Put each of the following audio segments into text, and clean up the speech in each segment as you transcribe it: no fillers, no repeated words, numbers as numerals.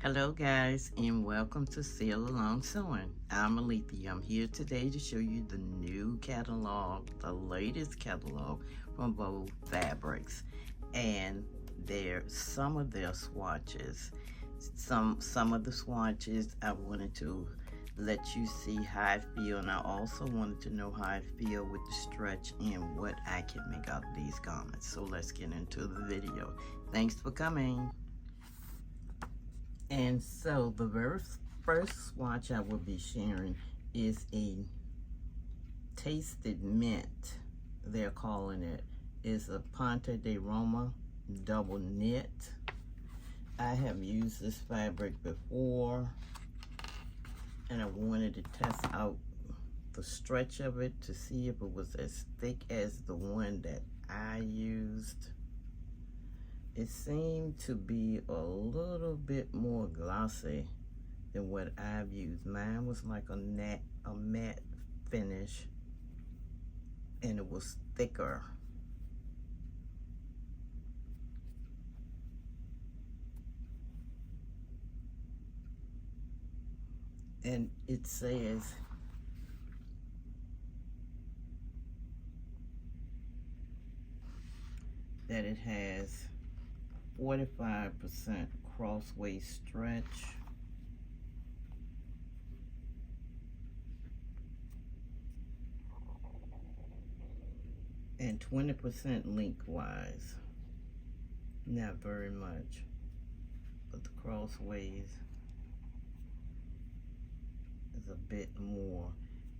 Hello guys, and welcome to Sail Along Sewing. I'm arleathia. I'm here today to show you the new catalog, the latest catalog from Vogue Fabrics, and some of their swatches. Some of the swatches I wanted to let you see how I feel, and I also wanted to know how I feel with the stretch and what I can make out of these garments. So let's get into the video. Thanks for coming. And so the very first swatch I will be sharing is a tasted mint, they're calling it. It's a Ponte de Roma double knit. I have used this fabric before, and I wanted to test out the stretch of it to see if it was as thick as the one that I used. It seemed to be a little bit more glossy than what I've used. Mine was like a matte finish, and it was thicker. And it says that it has 45% cross-waist stretch, and 20% lengthwise. Not very much, but the crossways is a bit more.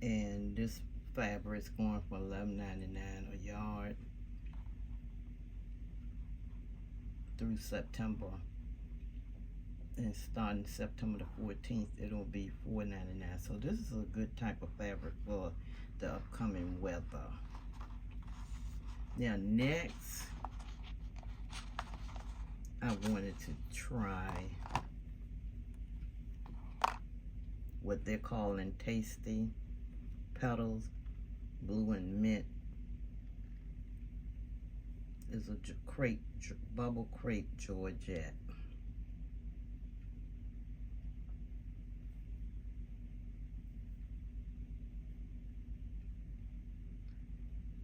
And this fabric is going for $11.99 a yard through September, and starting September the 14th it'll be $4.99. So this is a good type of fabric for the upcoming weather. Now next, I wanted to try what they're calling Tasty Petals Blue and Mint. Is a bubble crepe Georgette.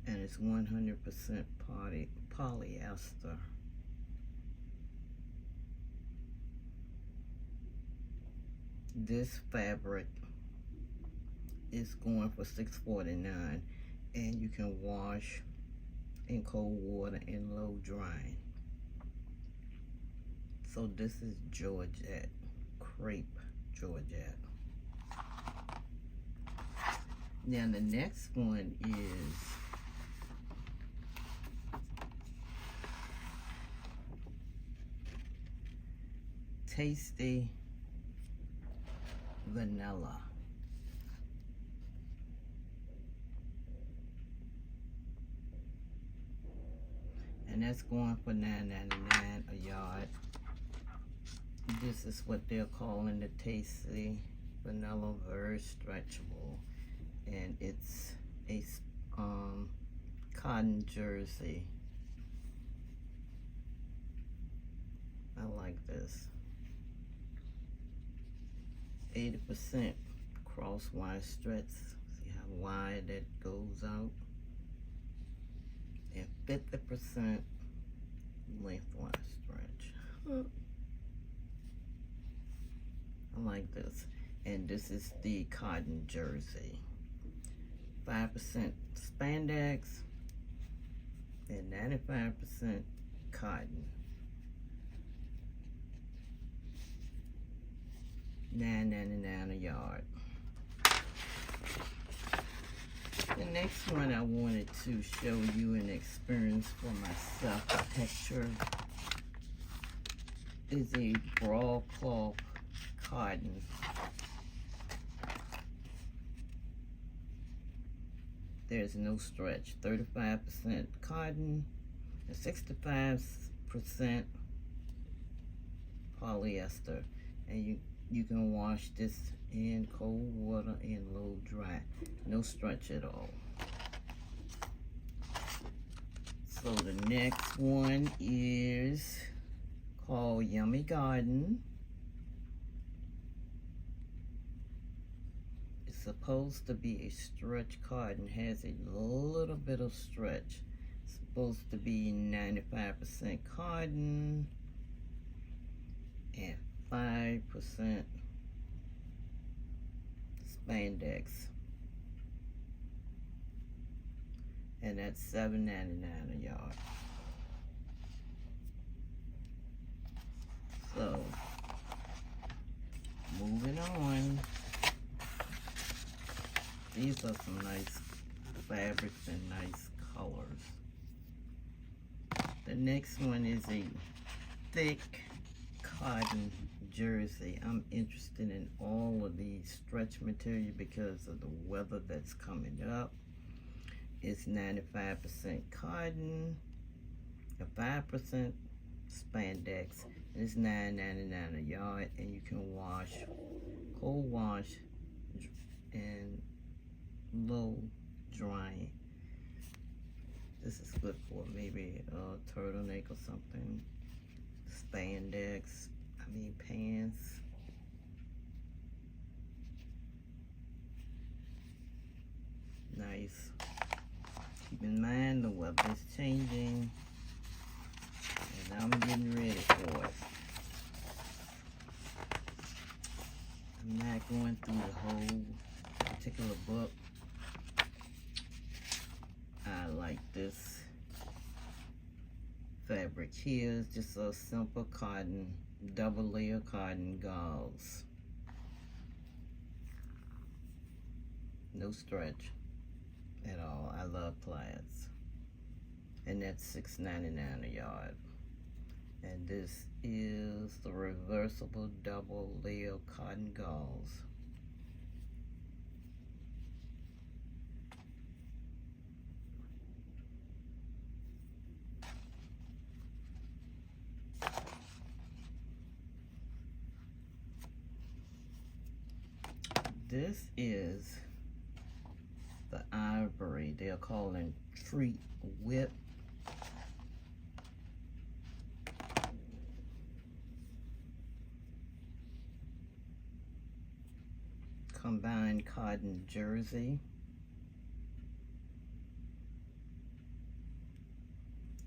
And it's 100% polyester. This fabric is going for $6.49, and you can wash in cold water and low drying. So this is Georgette, crepe Georgette. Now the next one is Tasty Vanilla. And that's going for $9.99 a yard. This is what they're calling the Tasty Vanilla, very stretchable, and it's a cotton jersey. I like this. 80% crosswise stretch. See how wide that goes out? And 50% lengthwise stretch. I like this. And this is the cotton jersey. 5% spandex and 95% cotton. $9.99 a yard. The next one I wanted to show you an experience for myself, a texture, is a broadcloth cotton. There's no stretch. 35% cotton and 65% polyester. And you can wash this in cold water and low dry. No stretch at all. So the next one is called Yummy Garden. supposed to be a stretch cotton, has a little bit of stretch. It's supposed to be 95% cotton and 5% spandex. And that's $7.99 a yard. So, moving on. These are some nice fabrics and nice colors. The next one is a thick cotton jersey. I'm interested in all of these stretch material because of the weather that's coming up. It's 95% cotton, 5% spandex, and it's $9.99 a yard, and you can wash, cold wash, and low drying. This is good for maybe a turtleneck or something. Spandex, pants. Nice. Keep in mind the weather is changing, and I'm getting ready for it. I'm not going through the whole particular book. I like this fabric here. It's just a simple cotton, double layer cotton gauze. No stretch at all. I love plaids. And that's $6.99 a yard. And this is the reversible double layer cotton gauze. This is the ivory. They're calling treat whip. Combined cotton jersey.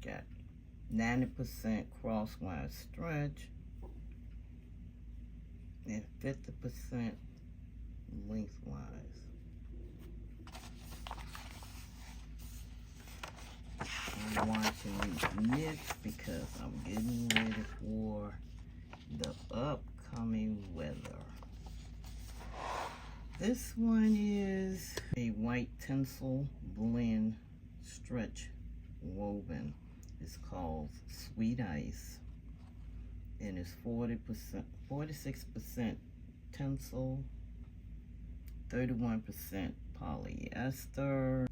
Got 90% crosswise stretch and 50% lengthwise. I'm watching these knits because I'm getting ready for the upcoming weather. This one is a white tinsel blend stretch woven. It's called Sweet Ice, and it's 46% tinsel, 31% polyester.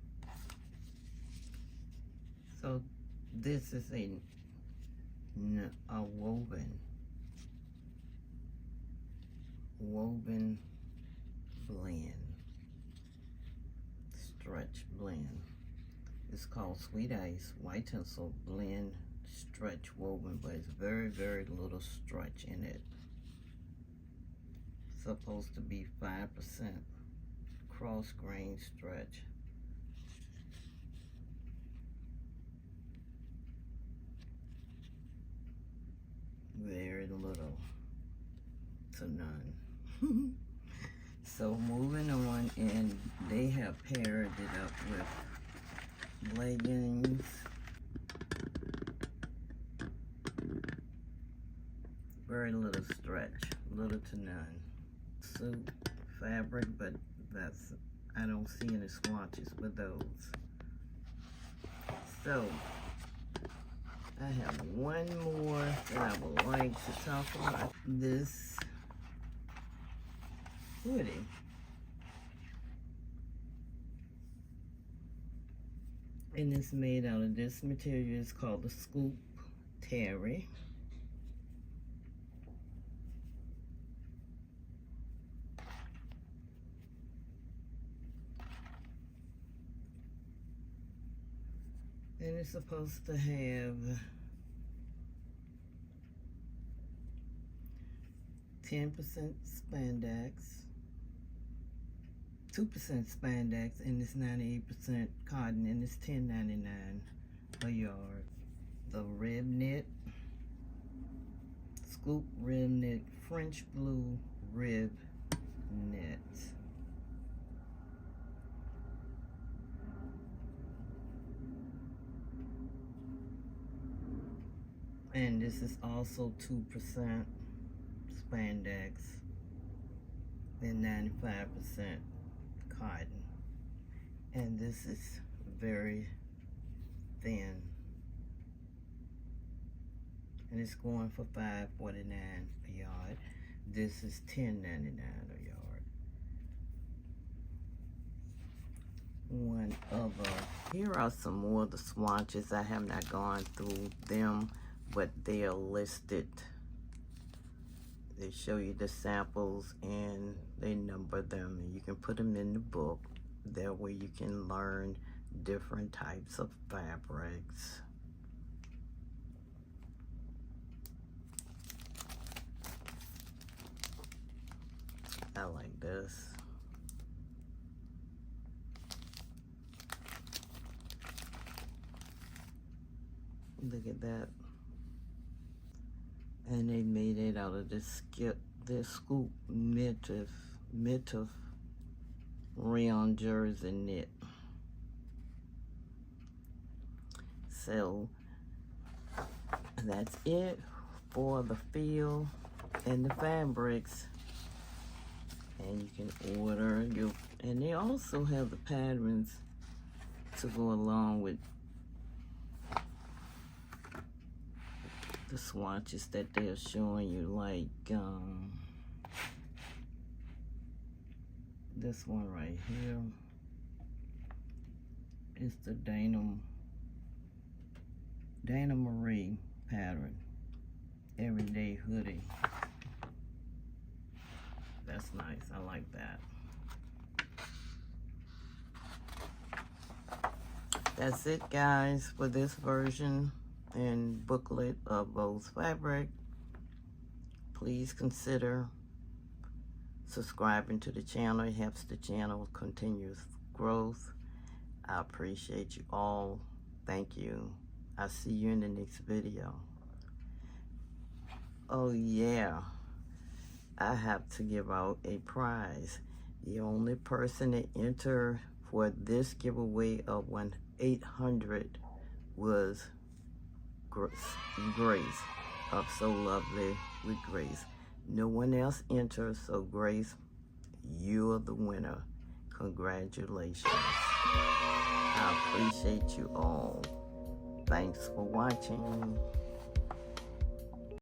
So this is a woven blend, stretch blend. It's called Sweet Ice White Tinsel Blend Stretch Woven, but it's very, very little stretch in it. It's supposed to be 5% cross grain stretch. Very little to none. So moving on, and they have paired it up with leggings, very little stretch, little to none. Suit fabric, but that's, I don't see any swatches with those. So I have one more that I would like to talk about. This hoodie. And it's made out of this material. It's called the Scoop Terry. And it's supposed to have 10% spandex, 2% spandex, and it's 98% cotton, and it's $10.99 a yard. The rib knit, scoop rib knit, French blue rib knit. And this is also 2% spandex and 95% cotton. And this is very thin. And it's going for $5.49 a yard. This is $10.99 a yard. One other. Here are some more of the swatches. I have not gone through them, but they are listed. They show you the samples and they number them, and you can put them in the book. That way you can learn different types of fabrics. I like this. Look at that. And they made it out of this scoop mitif rayon jersey knit. So that's it for the feel and the fabrics. And you can order your, and they also have the patterns to go along with the swatches that they're showing you, like this one right here. It's the Dana Marie pattern, everyday hoodie. That's nice, I like that. That's it, guys, for this version and booklet of Vogue Fabric. Please consider subscribing to the channel. It helps the channel continuous growth. I appreciate you all. Thank you. I'll see you in the next video. Oh yeah, I have to give out a prize. The only person that entered for this giveaway of 1-800 was Grace of So Lovely with Grace. No one else enters, so Grace, you're the winner. Congratulations. I appreciate you all. Thanks for watching.